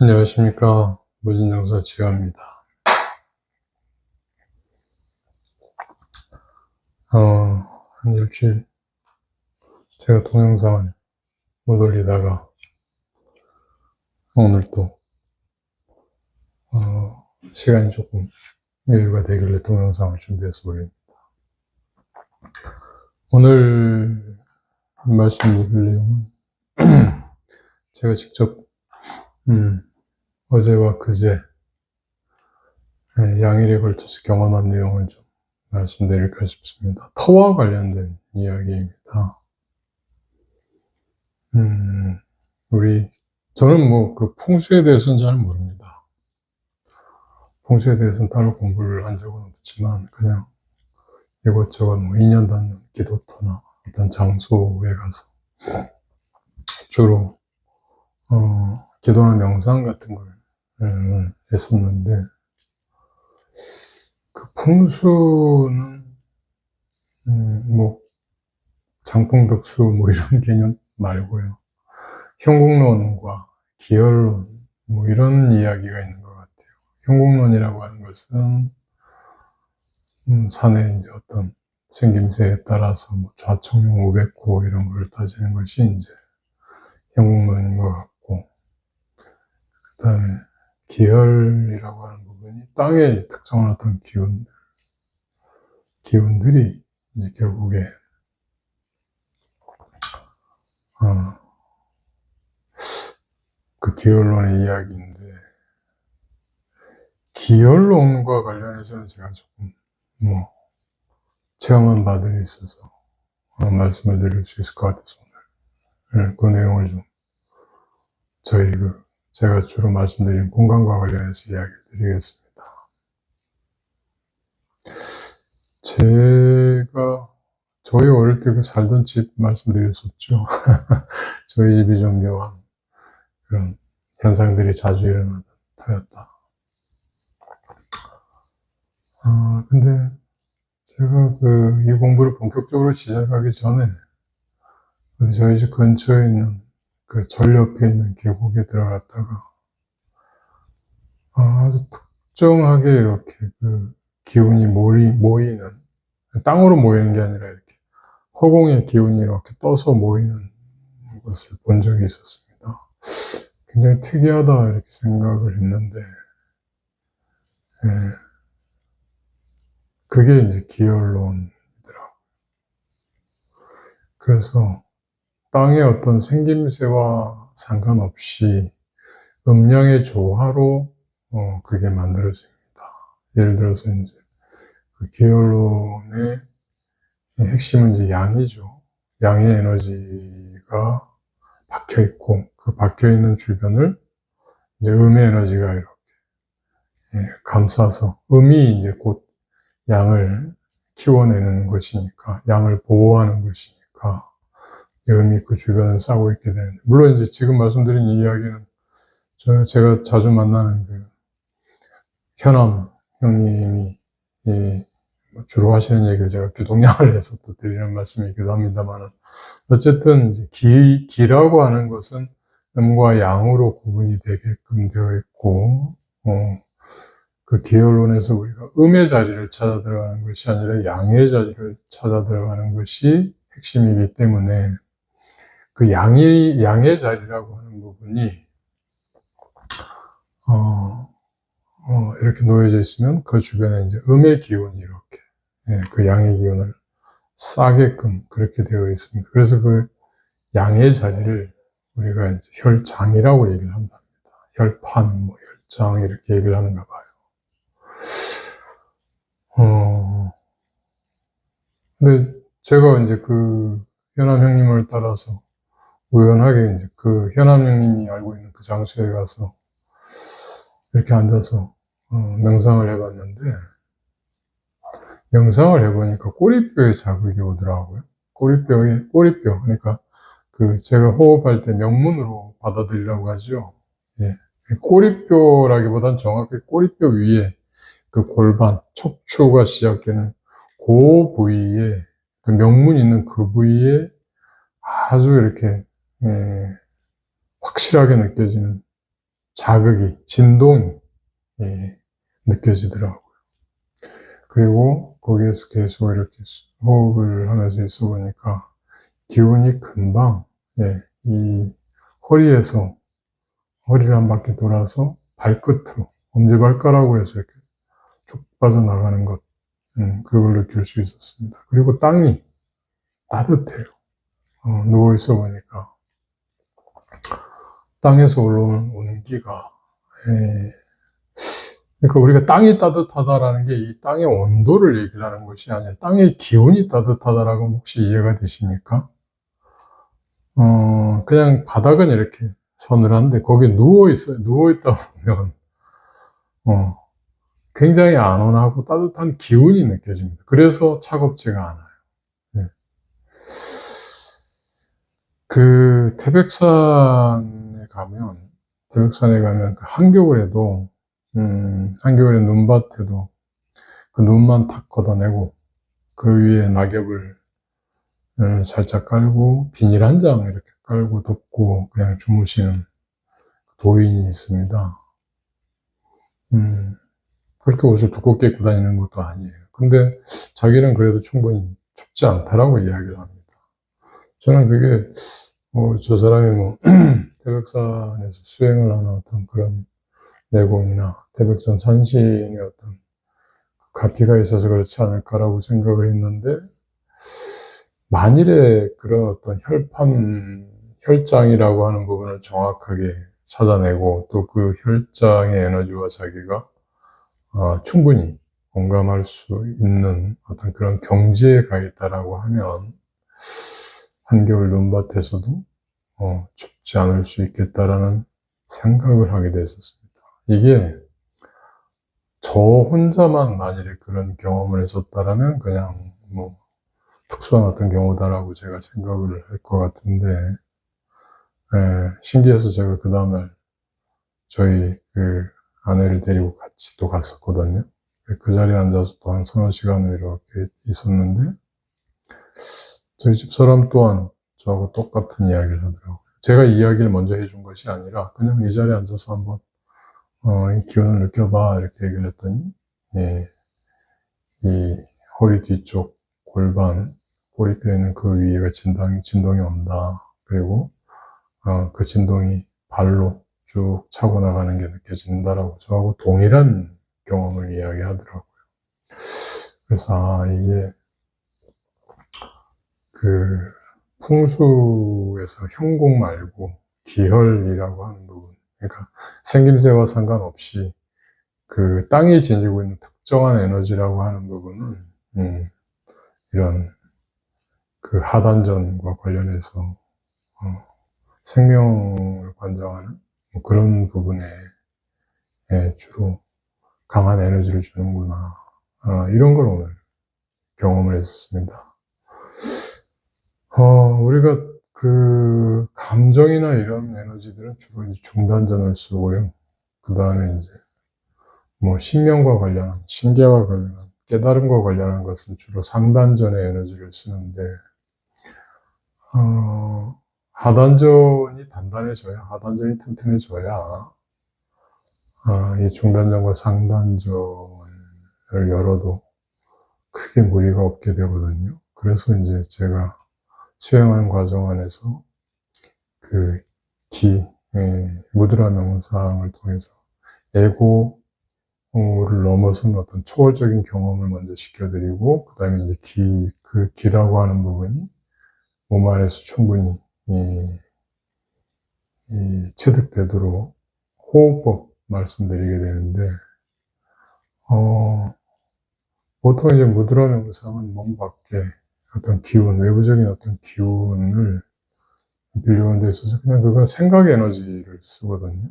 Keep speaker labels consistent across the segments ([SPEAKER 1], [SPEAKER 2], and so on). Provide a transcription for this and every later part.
[SPEAKER 1] 안녕하십니까. 무진정사 지화입니다. 한 일주일 제가 동영상을 못 올리다가 오늘 또 시간이 조금 여유가 되길래 동영상을 준비해서 올립니다. 오늘 말씀드릴 내용은 제가 직접 어제와 그제 양일에 걸쳐서 경험한 내용을 좀 말씀드릴까 싶습니다. 터와 관련된 이야기입니다. 저는 그 풍수에 대해서는 잘 모릅니다. 풍수에 대해서는 따로 공부를 한 적은 없지만, 그냥 이것저것 인연 닿는 기도터나 어떤 장소에 가서 주로, 기도나 명상 같은 걸 했었는데, 그 풍수는, 장풍덕수 이런 개념 말고요. 형국론과 기열론, 이런 이야기가 있는 것 같아요. 형국론이라고 하는 것은, 산의 이제 어떤 생김새에 따라서 좌청룡 500호 이런 걸 따지는 것이 이제 형국론인 것 같고, 그 다음에 기열이라고 하는 부분이 땅에 특정한 어떤 기운들이 이제 결국에 그 기열론의 이야기인데, 기열론과 관련해서는 제가 조금 체험한 바들이 있어서 말씀을 드릴 수 있을 것 같아서 오늘 그 내용을 좀 제가 주로 말씀드린 공간과 관련해서 이야기를 드리겠습니다. 저희 어릴 때 살던 집 말씀드렸었죠. 저희 집이 좀 묘한 그런 현상들이 자주 일어나던 터였다. 근데 제가 이 공부를 본격적으로 시작하기 전에 저희 집 근처에 있는 그 절 옆에 있는 계곡에 들어갔다가 아주 특정하게 이렇게 기운이 모이는, 땅으로 모이는 게 아니라 이렇게 허공의 기운이 이렇게 떠서 모이는 것을 본 적이 있었습니다. 굉장히 특이하다 이렇게 생각을 했는데, 그게 이제 기열론이더라고요. 그래서 땅의 어떤 생김새와 상관없이 음양의 조화로 그게 만들어집니다. 예를 들어서 이제 그 기열론의 핵심은 이제 양이죠. 양의 에너지가 박혀 있고, 그 박혀 있는 주변을 이제 음의 에너지가 이렇게 감싸서, 음이 이제 곧 양을 키워내는 것이니까, 양을 보호하는 것이니까 음이 그 주변을 싸고 있게 되는데, 물론 이제 지금 말씀드린 이 이야기는 제가 자주 만나는 현암 형님이 주로 하시는 얘기를 제가 교동량을 해서 또 드리는 말씀이기도 합니다만, 어쨌든 이제 기라고 하는 것은 음과 양으로 구분이 되게끔 되어 있고, 그 기열론에서 우리가 음의 자리를 찾아 들어가는 것이 아니라 양의 자리를 찾아 들어가는 것이 핵심이기 때문에, 그 양의 자리라고 하는 부분이 이렇게 놓여져 있으면 그 주변에 이제 음의 기운이 이렇게 그 양의 기운을 싸게끔 그렇게 되어 있습니다. 그래서 그 양의 자리를 우리가 이제 혈장이라고 얘기를 한답니다. 혈판, 혈장 이렇게 얘기를 하는가 봐요. 근데 제가 이제 현암 형님을 따라서 우연하게 이제 현암 형님이 알고 있는 그 장소에 가서 이렇게 앉아서 명상을 해봤는데, 명상을 해보니까 꼬리뼈에 자극이 오더라고요. 꼬리뼈, 그러니까 제가 호흡할 때 명문으로 받아들이라고 하죠. 예. 꼬리뼈라기보단 정확히 꼬리뼈 위에 그 골반, 척추가 시작되는 그 부위에, 그 명문 있는 그 부위에 아주 이렇게, 확실하게 느껴지는 자극이, 진동이, 느껴지더라고요. 그리고 거기에서 계속 이렇게 호흡을 하면서 있어 보니까 기운이 금방, 이 허리를 한 바퀴 돌아서 발끝으로, 엄지발가락으로 해서 이렇게 쭉 빠져나가는 것, 그걸 느낄 수 있었습니다. 그리고 땅이 따뜻해요. 누워있어 보니까. 땅에서 올라오는 온기가, 그러니까 우리가 땅이 따뜻하다라는 게 이 땅의 온도를 얘기를 하는 것이 아니라 땅의 기운이 따뜻하다라고 혹시 이해가 되십니까? 그냥 바닥은 이렇게 서늘한데 거기에 누워있어요. 누워있다 보면, 굉장히 안온하고 따뜻한 기운이 느껴집니다. 그래서 차갑지가 않아요. 네. 태백산에 가면 한겨울에도, 한겨울에 눈밭에도 그 눈만 탁 걷어내고 그 위에 낙엽을 살짝 깔고 비닐 한 장 이렇게 깔고 덮고 그냥 주무시는 도인이 있습니다. 그렇게 옷을 두껍게 입고 다니는 것도 아니에요. 근데 자기는 그래도 충분히 춥지 않다라고 이야기를 합니다. 저는 그게, 저 사람이 태백산에서 수행을 하는 어떤 그런 내공이나 태백산 산신의 어떤 가피가 있어서 그렇지 않을까라고 생각을 했는데, 만일에 그런 어떤 혈장이라고 하는 부분을 정확하게 찾아내고 또 그 혈장의 에너지와 자기가 충분히 공감할 수 있는 어떤 그런 경지에 가 있다라고 하면 한겨울 눈밭에서도 춥지 않을 수 있겠다라는 생각을 하게 됐었습니다. 이게 저 혼자만 만일에 그런 경험을 했었다라면 그냥 특수한 어떤 경우다라고 제가 생각을 할 것 같은데, 신기해서 제가 그 다음날 저희 그 아내를 데리고 같이 또 갔었거든요. 그 자리에 앉아서 또 한 서너 시간을 이렇게 있었는데, 저희 집사람 또한 저하고 똑같은 이야기를 하더라고요. 제가 이야기를 먼저 해준 것이 아니라 그냥 이 자리에 앉아서 한번 이 기운을 느껴봐 이렇게 얘기를 했더니, 이 허리 뒤쪽 골반, 꼬리뼈에 있는 그 위에가 진동이 온다. 그리고 그 진동이 발로 쭉 차고 나가는 게 느껴진다라고 저하고 동일한 경험을 이야기하더라고요. 그래서 이게 그 풍수에서 형국 말고 기혈이라고 하는 부분, 그러니까 생김새와 상관없이 그 땅이 지니고 있는 특정한 에너지라고 하는 부분은 이런 그 하단전과 관련해서 생명을 관장하는 그런 부분에 주로 강한 에너지를 주는구나, 이런 걸 오늘 경험을 했습니다. 우리가 그 감정이나 이런 에너지들은 주로 이제 중단전을 쓰고요. 그 다음에 이제 신명과 관련한, 신계와 관련한, 깨달음과 관련한 것은 주로 상단전의 에너지를 쓰는데, 하단전이 단단해져야, 하단전이 튼튼해져야, 이 중단전과 상단전을 열어도 크게 무리가 없게 되거든요. 그래서 이제 제가 수행하는 과정 안에서 그 무드라 명상을 통해서 에고를 넘어서는 어떤 초월적인 경험을 먼저 시켜드리고, 그 다음에 이제 그 기라고 하는 부분이 몸 안에서 충분히 체득되도록 호흡법 말씀드리게 되는데, 보통 이제 무드라 명상은 몸 밖에 어떤 기운, 외부적인 어떤 기운을 빌려오는 데 있어서 그냥 그건 생각 에너지를 쓰거든요.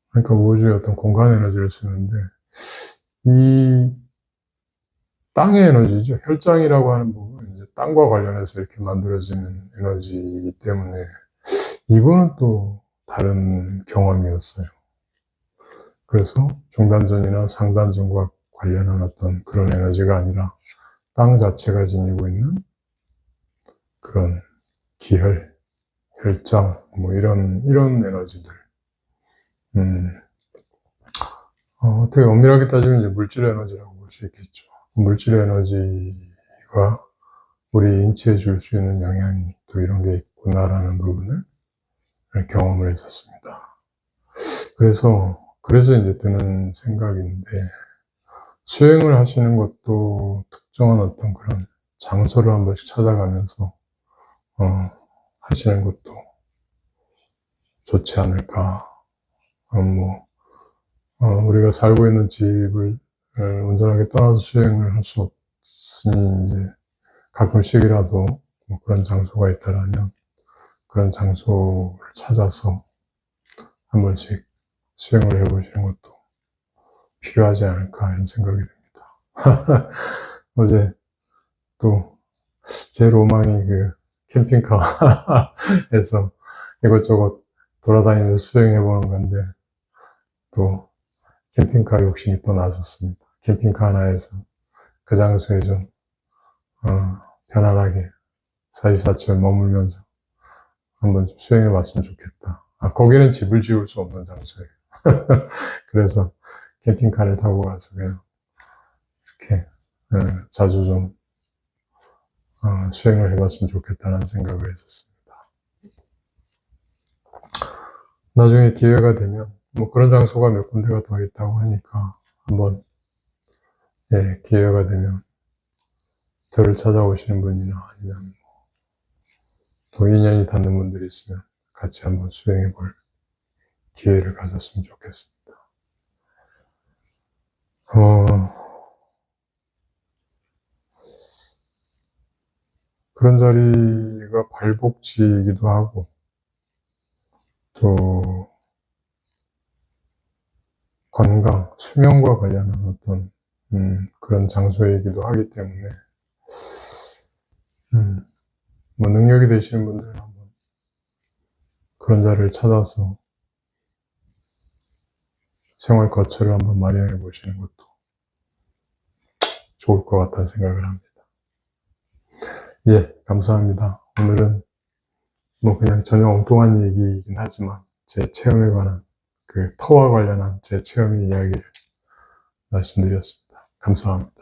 [SPEAKER 1] 그러니까 우주의 어떤 공간 에너지를 쓰는데, 이 땅의 에너지죠. 혈장이라고 하는 부분은 이제 땅과 관련해서 이렇게 만들어지는 에너지이기 때문에 이거는 또 다른 경험이었어요. 그래서 중단전이나 상단전과 관련한 어떤 그런 에너지가 아니라 땅 자체가 지니고 있는 그런 기혈, 혈장, 뭐 이런 에너지들. 어떻게 엄밀하게 따지면 이제 물질 에너지라고 볼 수 있겠죠. 물질 에너지가 우리 인체에 줄 수 있는 영향이 또 이런 게 있구나라는 부분을 경험을 했었습니다. 그래서 이제 드는 생각인데, 수행을 하시는 것도 특정한 어떤 그런 장소를 한 번씩 찾아가면서, 하시는 것도 좋지 않을까. 우리가 살고 있는 집을 온전하게 떠나서 수행을 할 수 없으니, 이제 가끔씩이라도 뭐 그런 장소가 있다라면, 그런 장소를 찾아서 한 번씩 수행을 해보시는 것도 필요하지 않을까, 이런 생각이 듭니다. 어제 또 제 로망이 그 캠핑카에서 이것저것 돌아다니면서 수행해보는 건데, 또 캠핑카 욕심이 또 나섰습니다. 캠핑카 하나에서 그 장소에 좀 편안하게 사이사철 머물면서 한번 좀 수행해봤으면 좋겠다. 거기는 집을 지을 수 없는 장소예요. 그래서 캠핑카를 타고 가서 그냥 이렇게 자주 좀 수행을 해봤으면 좋겠다는 생각을 했었습니다. 나중에 기회가 되면 뭐 그런 장소가 몇 군데가 더 있다고 하니까 한번 기회가 되면 저를 찾아오시는 분이나 아니면 또 인연이 닿는 분들이 있으면 같이 한번 수행해 볼 기회를 가졌으면 좋겠습니다. 그런 자리가 발복지이기도 하고, 또 건강, 수면과 관련한 어떤 그런 장소이기도 하기 때문에 뭐 능력이 되시는 분들은 한번 그런 자리를 찾아서 생활 거처를 한번 마련해 보시는 것도 좋을 것 같다는 생각을 합니다. 예, 감사합니다. 오늘은 뭐 그냥 전혀 엉뚱한 얘기이긴 하지만 제 체험에 관한 그 터와 관련한 제 체험의 이야기를 말씀드렸습니다. 감사합니다.